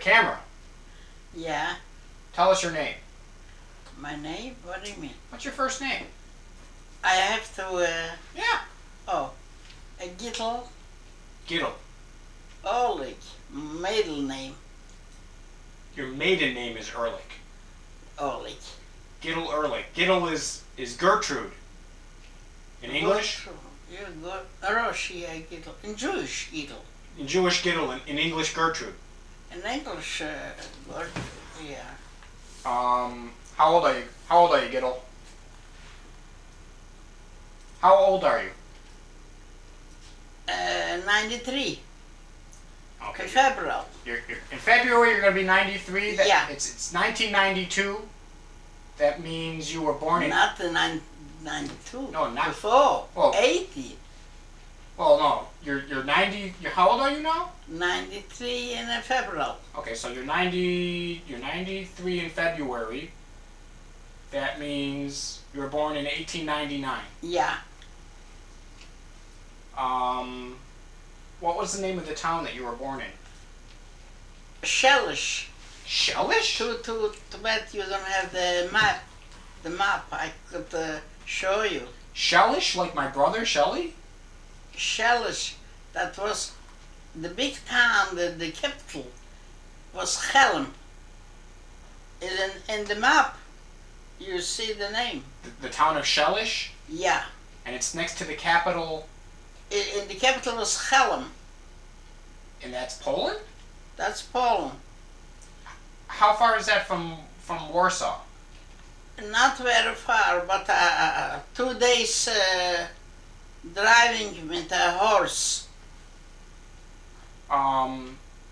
camera. Yeah. Tell us your name. My name? What do you mean? What's your first name? I have to, Yeah. oh, Gittel, Gittel. Oleg, middle name, Your maiden name is Ehrlich. Oleg. Gittel Ehrlich. Gittel is Gertrude. In English? You go, Russia Gittel, in Jewish Gittel. In Jewish Gittel. In English Gertrude. In English, yeah. How old are you? How old are you, Gittel? How old are you? 93. Okay. In February. In February, you're going to be 93. Yeah. It's 1992. That means you were born in... Not the 92. No, not... Before. Oh. 80. Well, no. You're 90... how old are you now? 93 in February. Okay, so you're 90... You're 93 in February. That means you were born in 1899. Yeah. What was the name of the town that you were born in? Siedliszcze. Siedliszcze? To bet you don't have the map. The map I could show you. Siedliszcze, like my brother Shelly? Siedliszcze. That was the big town. The capital was Chelm. In the map, you see the name. The town of Siedliszcze? Yeah. And it's next to the capital. In the capital was Chelm. And that's Poland? That's Poland. How far is that from Warsaw? Not very far, but 2 days driving with a horse.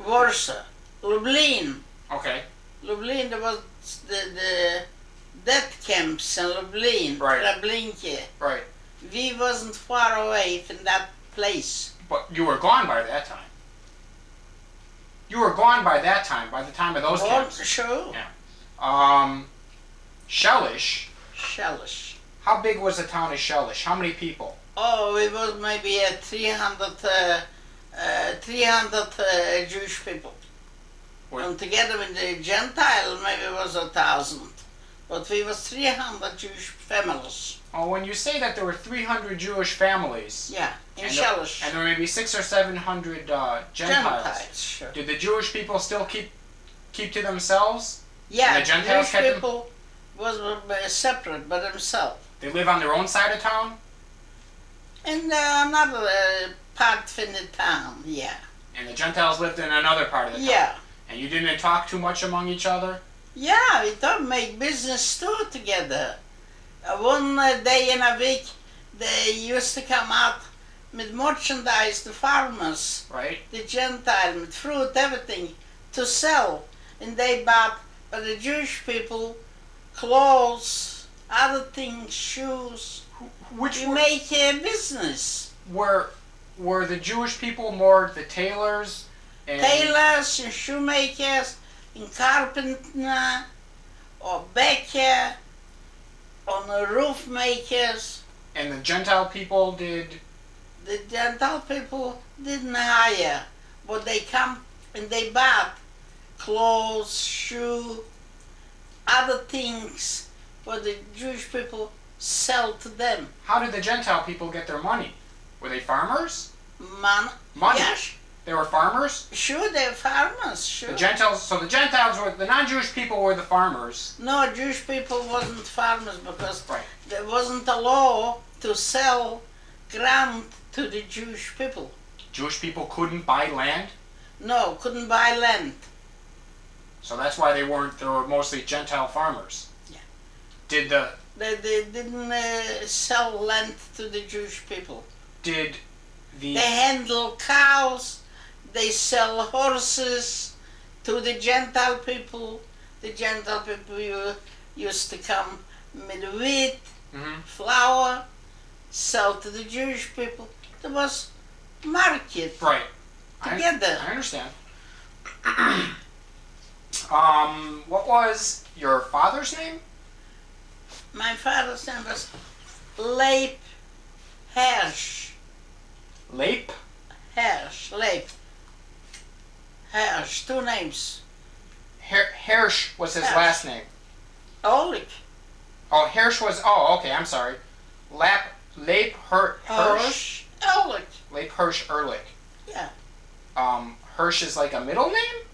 Warsaw, Lublin. Okay. Lublin, there was the death camps in Lublin. Right. Treblinki. Right. We wasn't far away from that place. But you were gone by that time. You were gone by that time, by the time of those camps. Sure. Yeah. Siedliszcze. Siedliszcze. How big was the town of Siedliszcze? How many people? Oh, it was maybe 300 Jewish people. What? And together with the Gentile, maybe it was 1,000. But we was 300 Jewish families. Oh, when you say that there were 300 Jewish families, Yeah, in and Siedliszcze. there may be 600 or 700 Gentiles. Sure. Did the Jewish people still keep to themselves? Yeah, And the Gentiles Jewish kept them? people was separate by themselves. They live on their own side of town? In another part of the town, yeah. And the Gentiles lived in another part of the town? Yeah. And you didn't talk too much among each other? Yeah, we don't make business too together. One day in a week, they used to come out with merchandise, the farmers, Right. the Gentile, with fruit, everything, to sell. And they bought, by the Jewish people, clothes, other things, shoes. Which We make a business. were the Jewish people more the tailors? And Tailors and shoemakers and carpenter or baker or the roof makers. And the Gentile people did... The Gentile people didn't hire, but they come and they bought clothes, shoe, other things what the Jewish people sell to them. How did the Gentile people get their money? Were they farmers? Money. Yes. They were farmers? Sure, they're farmers, sure. The Gentiles were, the non-Jewish people were the farmers. No, Jewish people wasn't farmers because Right. there wasn't a law to sell ground to the Jewish people. Jewish people couldn't buy land? No, couldn't buy land. So that's why they were mostly Gentile farmers. Yeah. Did They didn't sell land to the Jewish people. the... They handle cows, they sell horses to the Gentile people. The Gentile people used to come with wheat, flour, sell to the Jewish people. There was market Right. together. I understand. What was your father's name? My father's name was Leib Hersch. Leip? Hersch, 2 names. Hirsch was his Hirsch. last name. Ulrich. Oh, Hirsch was. Oh, okay. I'm sorry. Leib Hirsch. Ulrich. Leib Hirsch Ehrlich. Yeah. Hirsch is like a middle name,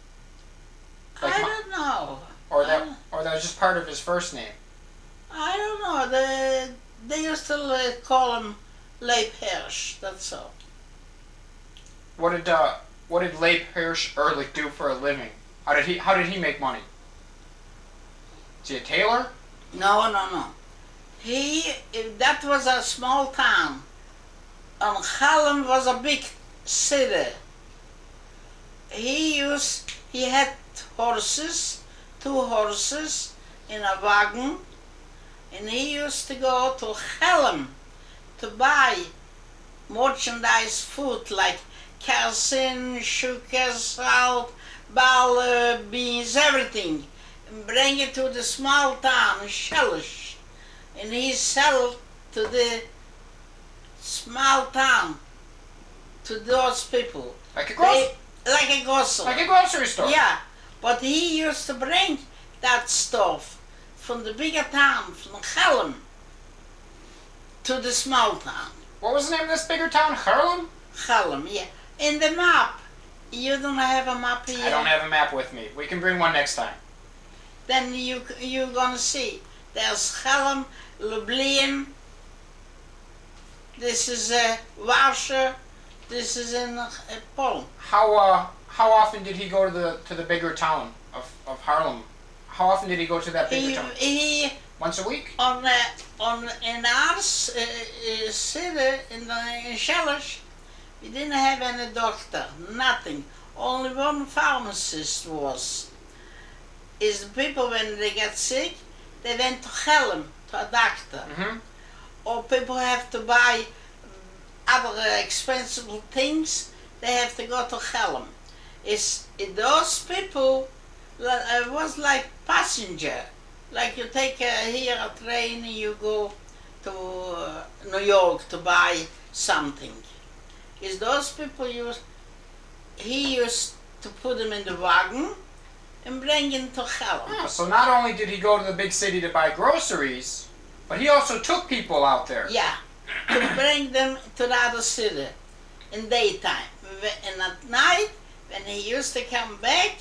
I don't know. or that was just part of his first name. I don't know. They used to call him Leib Hirsch. That's all. What did Leib Hirsch Ehrlich do for a living? How did he make money? Is he a tailor? No. That was a small town. And Chelm was a big city. He had horses, 2 horses in a wagon, and he used to go to Chelm to buy merchandise food like kerosene, sugar, salt, barley, beans, everything, and bring it to the small town, Siedliszcze, and he sell to the small town, to those people. Like a grocery. Like a grocery. Like a grocery store. Yeah, but he used to bring that stuff from the bigger town, from Chelm, to the small town. What was the name of this bigger town? Chelm? Chelm, yeah. In the map, you don't have a map here. I don't have a map with me. We can bring one next time. Then you're gonna see. There's Chelm, Lublin. This is Warsaw. This is in Poland. How often did he go to the bigger town of Haarlem? How often did he go to that bigger town? He Once a week? in our city in Siedliszcze, we didn't have any doctor, nothing. Only one pharmacist was. Is the people when they get sick, they went to Chelm to a doctor. Mm-hmm. Or people have to buy other expensive things, they have to go to Chelm. Those people was like passenger. Like you take here a train, you go to New York to buy something. Those people he used to put them in the wagon and bring them to Chelm. Oh, so not only did he go to the big city to buy groceries, but he also took people out there. Yeah, to bring them to the other city in daytime. And at night, when he used to come back,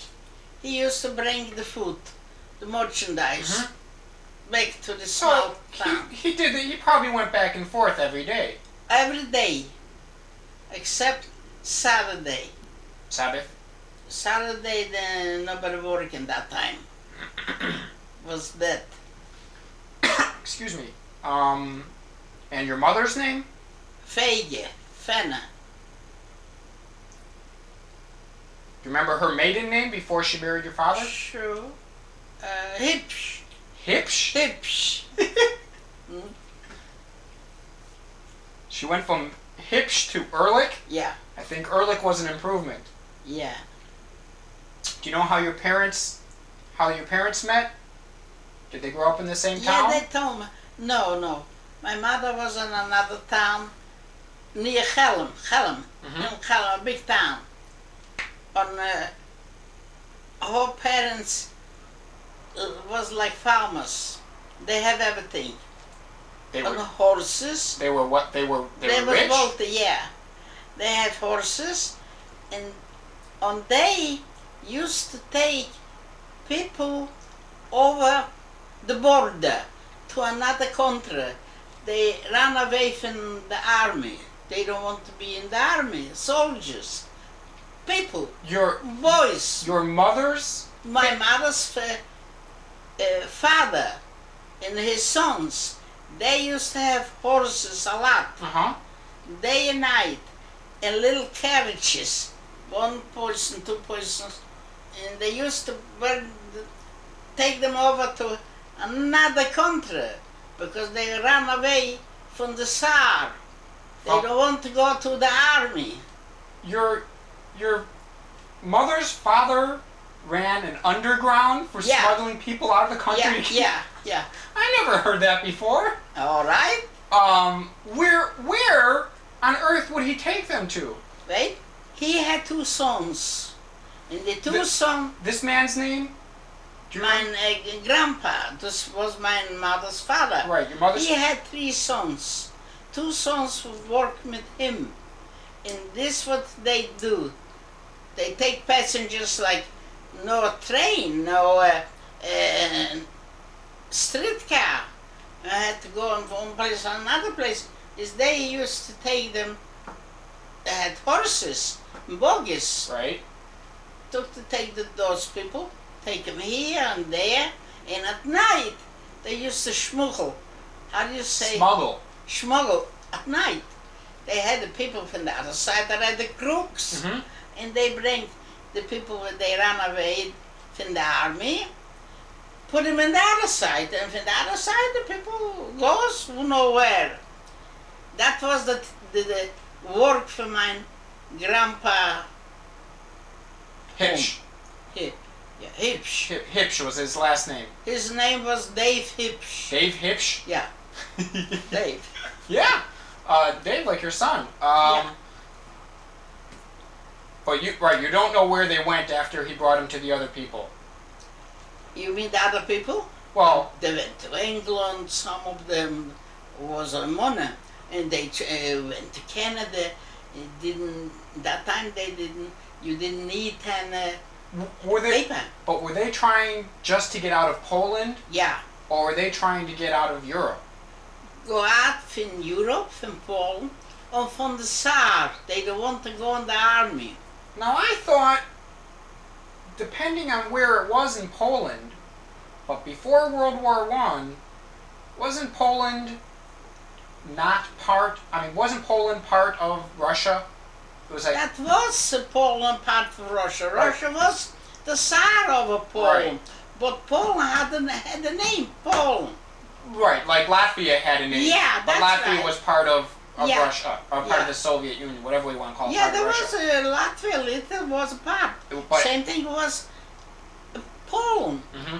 he used to bring the food, the merchandise, back to the small town. He did. He probably went back and forth every day. Every day, except Saturday. Sabbath. Saturday, then nobody working that time. Was dead. Excuse me. And your mother's name? Fena. Do you remember her maiden name before she married your father? Sure. Hipsh. Hipsch? Hipsh. She went from Hipsch to Ehrlich? Yeah. I think Ehrlich was an improvement. Yeah. Do you know how your parents met? Did they grow up in the same town? Yeah, they told me. No. My mother was in another town near Chelm. In Chelm, a big town. And her parents was like farmers. They have everything. They And were horses. They were what? They were They were rich? wealthy, yeah. They had horses, and they used to take people over the border to another country. They ran away from the army. They don't want to be in the army. Soldiers, people, boys. Your mother's? My mother's father and his sons, they used to have horses a lot, day and night, and little carriages, 1 person, 2 persons, and they used to take them over to another country because they ran away from the Tsar. They don't want to go to the army. Your mother's father ran an underground for smuggling people out of the country? Yeah. I never heard that before. All right. Where on earth would he take them to? Wait, he had 2 sons. And the 2 sons... This man's name? Do you My remember? grandpa, this was my mother's father. Right, your mother's. He had 3 sons. 2 sons would work with him. And this what they do. They take passengers like no train, no streetcar. I had to go from one place to another place. Is they used to take them. They had horses, buggies. Right. Took to take those people, take them here and there, and at night they used to smuggle. How do you say? Smuggle. Smuggle at night. They had the people from the other side that had the crooks, Mm-hmm. and they bring the people when they ran away from the army, put them in the other side, and from the other side the people goes nowhere. That was the work for my grandpa. Hipsch. Yeah, Hipsch. Hipsch was his last name. His name was Dave Hipsch. Dave Hipsch. Yeah, Dave. Yeah. Dave, like your son. Yeah. But you don't know where they went after he brought him to the other people. You mean the other people? Well, They went to England. Some of them was on money, and they went to Canada. It didn't that time. They didn't. You didn't need any were they? paper. But were they trying just to get out of Poland, Yeah, or were they trying to get out of Europe? go out from Europe, from Poland, or from the Tsar. They don't want to go in the army. Now I thought, depending on where it was in Poland, but before World War One, wasn't Poland not part? I mean, wasn't Poland part of Russia? It was like That was Poland part of Russia. Right. Russia was the Tsar over Poland. But Poland had the name Poland. right, like Latvia had a name. Yeah, but that's Latvia right. was part of Yeah. Russia, or part Yeah. of the Soviet Union, whatever we want to call it. Yeah, part there of was Russia. Latvia, Lithuania was a part. But Same thing was Poland. hmm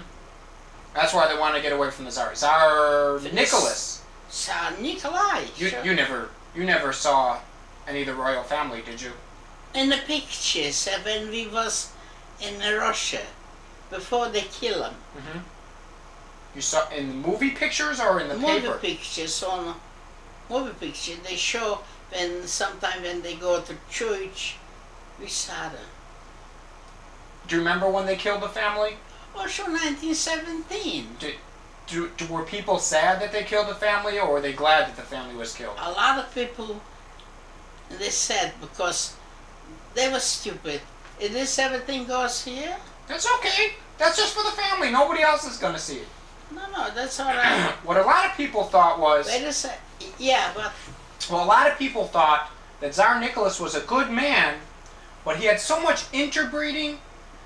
that's why they wanted to get away from the Tsar. Tsar From Nicholas. Tsar Nikolai. You sure. you never saw any of the royal family, did you? In the pictures when we was in Russia before they kill him. Mm-hmm. You saw in the movie pictures or in the Movie paper? pictures on movie picture they show sometime when they go to church we saw them. Do you remember when they killed the family? Oh sure 1917. Were people sad that they killed the family, or were they glad that the family was killed? A lot of people they said because they were stupid. If this everything goes here? That's okay. That's just for the family. Nobody else is going to see it. No, that's all right. What a lot of people thought was, Wait a sec. Yeah, but well, a lot of people thought that Tsar Nicholas was a good man, but he had so much interbreeding,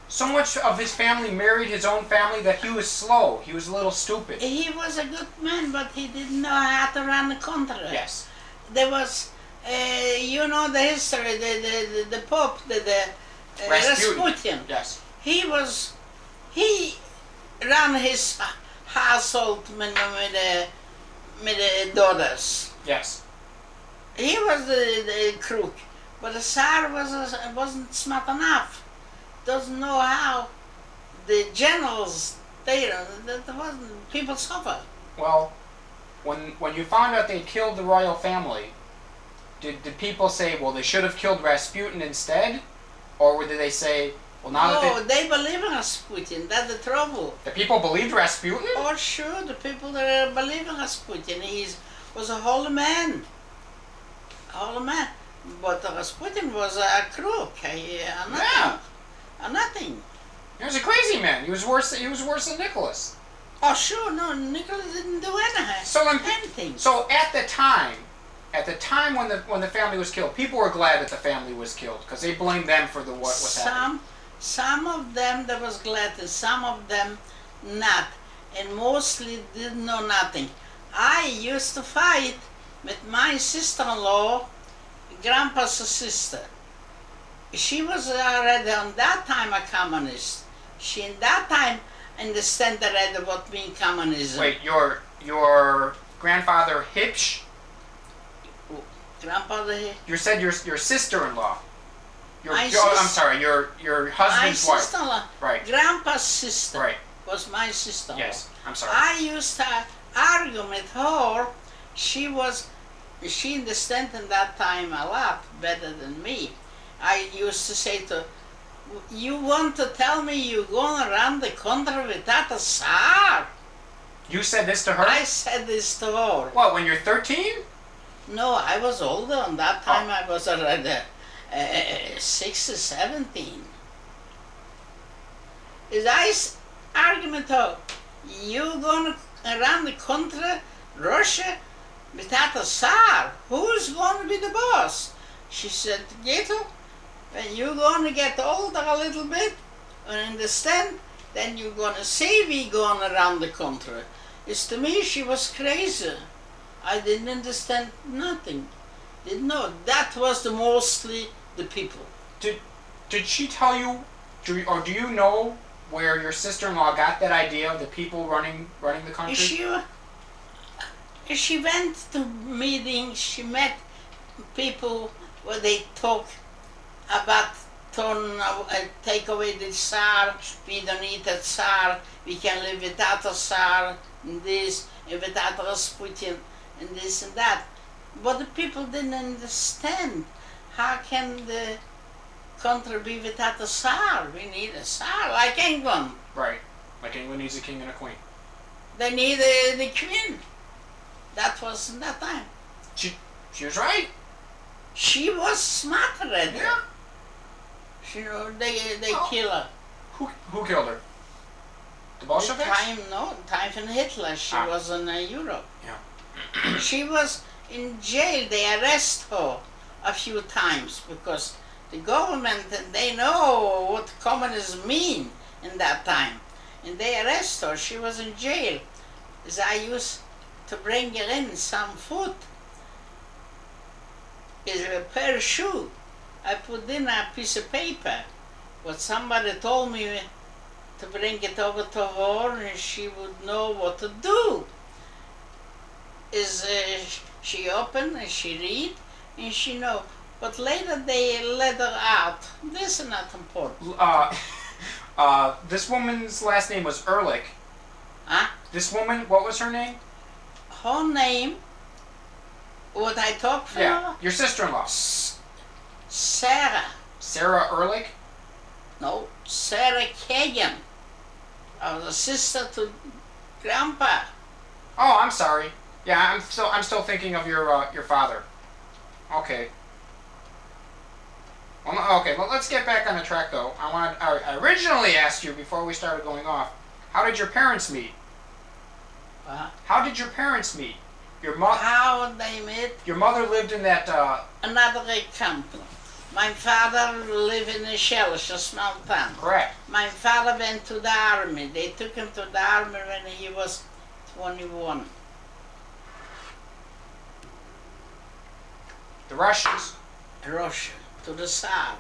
so much of his family married his own family that he was slow. He was a little stupid. he was a good man, but he didn't know how to run the country. Yes. There was, you know the history, the Pope, the Rasputin. Yes. He ran his household with the daughters. Yes. He was the crook, but the Tsar wasn't smart enough. Doesn't know how the generals there. That wasn't people suffer. Well, when you found out they killed the royal family, did people say, well, they should have killed Rasputin instead? Or did they say, well, now that No, they believe in Rasputin. That's the trouble. the people believed Rasputin? Oh, sure, the people that believe in Rasputin, was a holy man. A holy man. But Rasputin was a crook, nothing. Yeah. Nothing. He was a crazy man. He was worse than Nicholas. Oh, sure, no, Nicholas didn't do anything. So anything. So at the time when the family was killed, people were glad that the family was killed because they blamed them for what was happening. Some of them that was glad, and some of them not, and mostly didn't know nothing. I used to fight with my sister-in-law, grandpa's sister. She was already on that time a communist. She in that time understand already what mean communism. Wait, your grandfather Hipsch? Grandfather here. You said your sister-in-law. My I'm sorry, your My husband's wife. sister-in-law, Right. grandpa's sister. Right. was my sister. Yes, I'm sorry. I used to argue with her. She understood in that time a lot better than me. I used to say to her, you want to tell me you're going around the country without a SAR? You said this to her? I said this to her. What, when you're 13? No, I was older. On that time I was already 16, 17. Is I argument to her, you going around the country, Russia, without a SAR? Who's going to be the boss? She said, Gittel, when you're going to get older a little bit and understand, then you're going to see we going around the country. It's to me, she was crazy. I didn't understand nothing. Didn't know. That was mostly the people. Did she tell you, or do you know where your sister-in-law got that idea of the people running the country? She went to meetings, she met people where they talk about take away the Tsar, we don't need a Tsar, we can live without a Tsar, and this, and without Rasputin, and this and that. But the people didn't understand. How can the country be without a Tsar? We need a Tsar, like England. Right, like England needs a king and a queen. They need the queen. That was in that time. She was right. She was smarter than Yeah. You know, they kill her. Who killed her? The Bolsheviks? Time from Hitler. She was in Europe. Yeah. She was in jail. They arrest her a few times because the government, they know what communism mean in that time. And they arrest her. She was in jail. As I used to bring her in some food. Is a pair of shoe. I put in a piece of paper. What somebody told me to bring it over to her and she would know what to do. She open and she read and she know. But later they let her out. This is not important. This woman's last name was Ehrlich. Huh? This woman, what was her name? Her name, what I talk for her? Your sister-in-law. Sarah. Sarah Ehrlich? No, Sarah Kagan. I was a sister to Grandpa. Oh, I'm sorry. Yeah, I'm still thinking of your father. Okay. Well, okay. Well, let's get back on the track though. I originally asked you before we started going off. How did your parents meet? How did your parents meet? How they met? Your mother lived in that. Another company. My father lived in Siedliszcze, a small town. Correct. My father went to the army. They took him to the army when he was 21. The Russians. Russia, to the Tsar.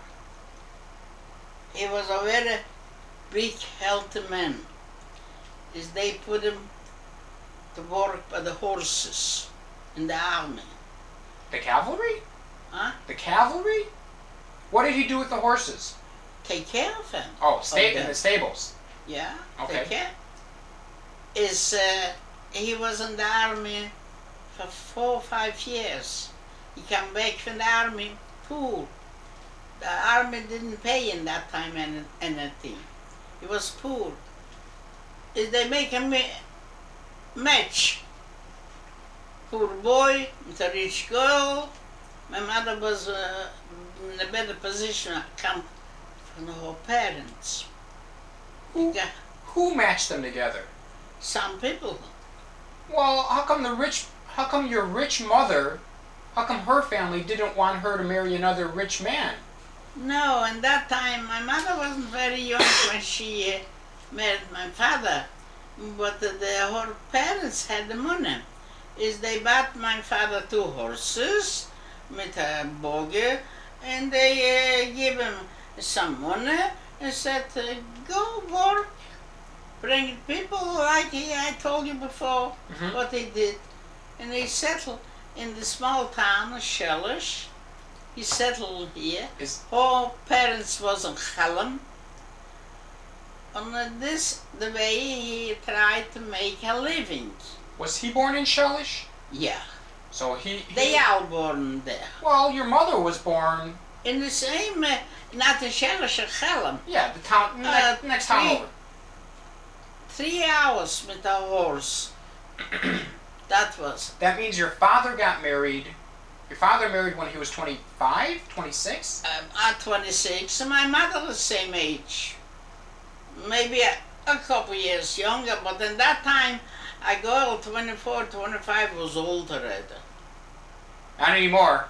He was a very big, healthy man. They put him to work by the horses in the army. The cavalry? Huh? The cavalry? What did he do with the horses? Take care of him. Oh, in the stables. Yeah, Okay. take care. He was in the army for 4 or 5 years. He came back from the army poor. The army didn't pay in that time anything. He was poor. They make a match. Poor boy with a rich girl. My mother was in a better position come from her parents. Who matched them together? Some people. Well, how come your rich mother, how come her family didn't want her to marry another rich man? No, in that time my mother wasn't very young when she married my father. But her parents had the money. They bought my father 2 horses with a buggy, and they gave him some money and said, go work, bring people like I told you before what he did. And he settled in the small town of Siedliszcze. He settled here. Her parents was in Chelm. On the way he tried to make a living. Was he born in Siedliszcze? Yeah. So he They all born there. Well, your mother was born. In the same, not in Siedliszcze, Chelm. Yeah, the town next town over. 3 hours with a horse. That was. That means your father got married. Your father married when he was 25, 26? At 26. My mother was the same age. Maybe a couple years younger, but in that time, a girl, 24, 25, was old already. Not anymore.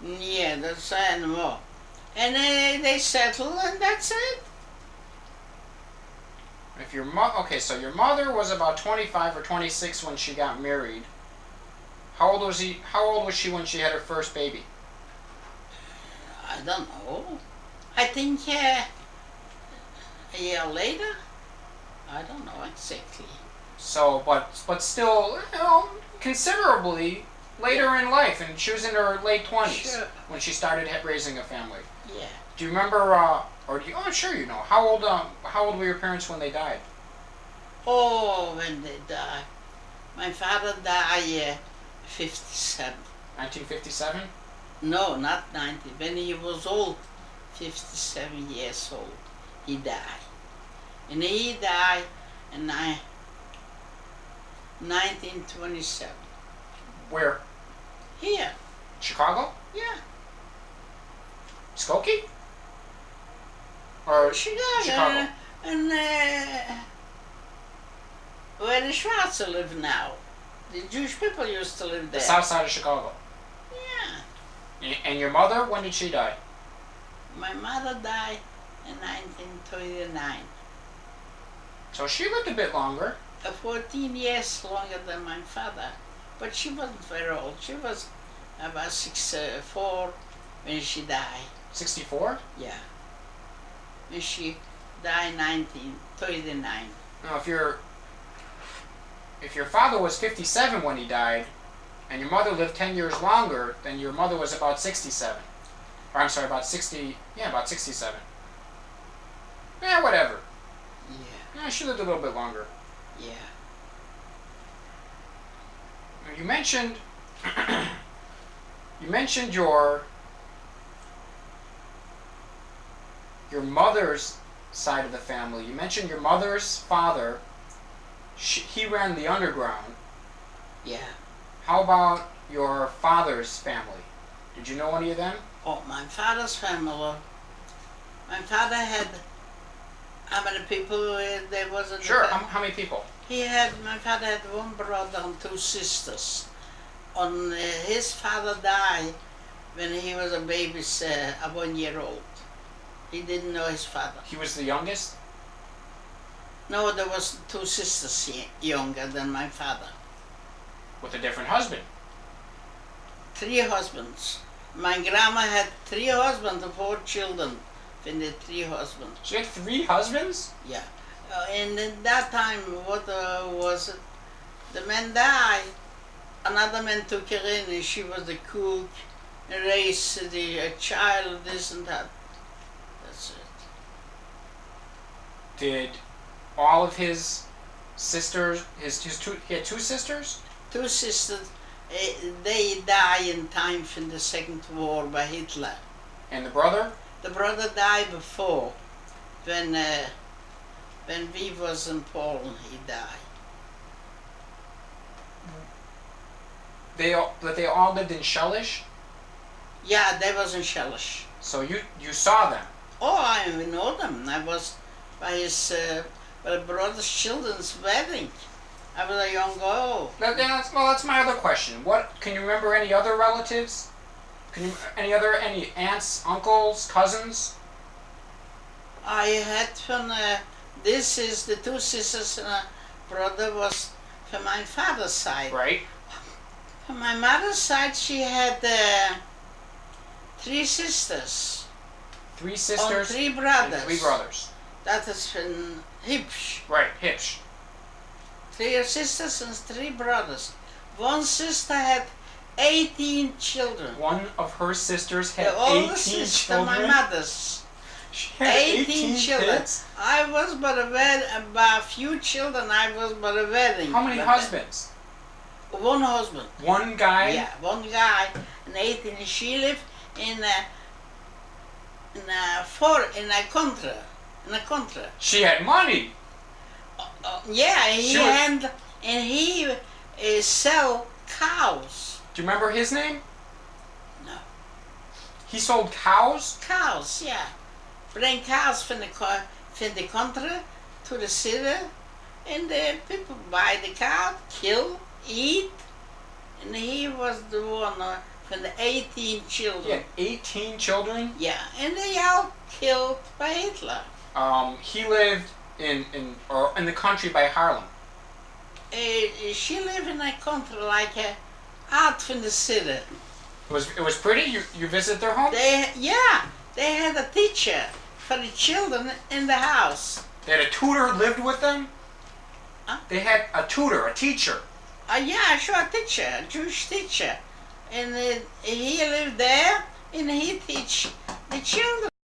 Yeah, that's anymore. And they settled, and that's it. If your okay, so your mother was about 25 or 26 when she got married. How old was he? How old was she when she had her first baby? I don't know. I think a year later. I don't know exactly. So, but still, considerably later in life, and she was in her late 20s Sure. when she started raising a family. Yeah. Do you remember? Or do you? Oh, sure, you know. How old were your parents when they died? Oh, when they died. My father died 57. 1957. No, not 90. When he was old, 57 years old, he died. And he died in 1927. Where? Here. Chicago? Yeah. Skokie? Or Chicago. Chicago. And where the Schwarzer live now. The Jewish people used to live the there. south side of Chicago. Yeah. And your mother, when did she die? My mother died in 1939. So she lived a bit longer. 14 years longer than my father. But she wasn't very old. She was about 64 when she died. 64? Yeah. When she died in 1939. Now, if your father was 57 when he died, and your mother lived 10 years longer, then your mother was about 67. Or I'm sorry, about 60. Yeah, about 67. Yeah, whatever. Yeah, she lived a little bit longer. Yeah. You mentioned your mother's side of the family. You mentioned your mother's father. He ran the underground. Yeah. How about your father's family? Did you know any of them? Oh, my father's family. My father had how many people there was in Sure. the family? How many people? My father had one brother and 2 sisters. His father died when he was a baby, 1 year old. He didn't know his father. He was the youngest? No, there was 2 sisters younger than my father. With a different husband. 3 husbands. My grandma had 3 husbands and 4 children. When the 3 husbands. She had 3 husbands? Yeah. And in that time, what was it? The man died. Another man took her in, and she was the cook, and raised the child, this and that. That's it. Did all of his sisters, he had 2 sisters? 2 sisters, they died in time from the Second War by Hitler. And the brother? The brother died before, when we was in Poland, he died. But they all lived in Siedliszcze? Yeah, they was in Siedliszcze. So you saw them? Oh, I know them. I was by his brother's children's wedding. I was a young girl. That's my other question. What can you remember? Any other relatives? Any aunts, uncles, cousins? I had from this is the 2 sisters and a brother was from my father's side. Right. From my mother's side, she had 3 sisters. 3 sisters. And 3 brothers. And 3 brothers. That is from Hipsch. Right, Hipsch. 3 sisters and 3 brothers. One sister had 18 children. One of her sisters had The 18 oldest sister, children? my mother's. She had 18 children. kids? I was but a few children. I was but a wedding. How many husbands? One husband. One guy? Yeah, one guy. And 18. She lived in a country. In a country. She had money. Yeah, She was- he sell cows. Do you remember his name? No. He sold cows? Cows, yeah. Bring cows from the country to the city, and the people buy the cow, kill, eat, and he was the one from the 18 He children. had 18 children. Yeah, and they all killed by Hitler. He lived in the country by Harlem. She lived in a country like out from the city. It was pretty. You visit their home. They had a teacher for the children in the house. They had a tutor who lived with them. Huh? They had a tutor, a teacher. Yeah, sure, a teacher, a Jewish teacher. And he lived there and he teach the children.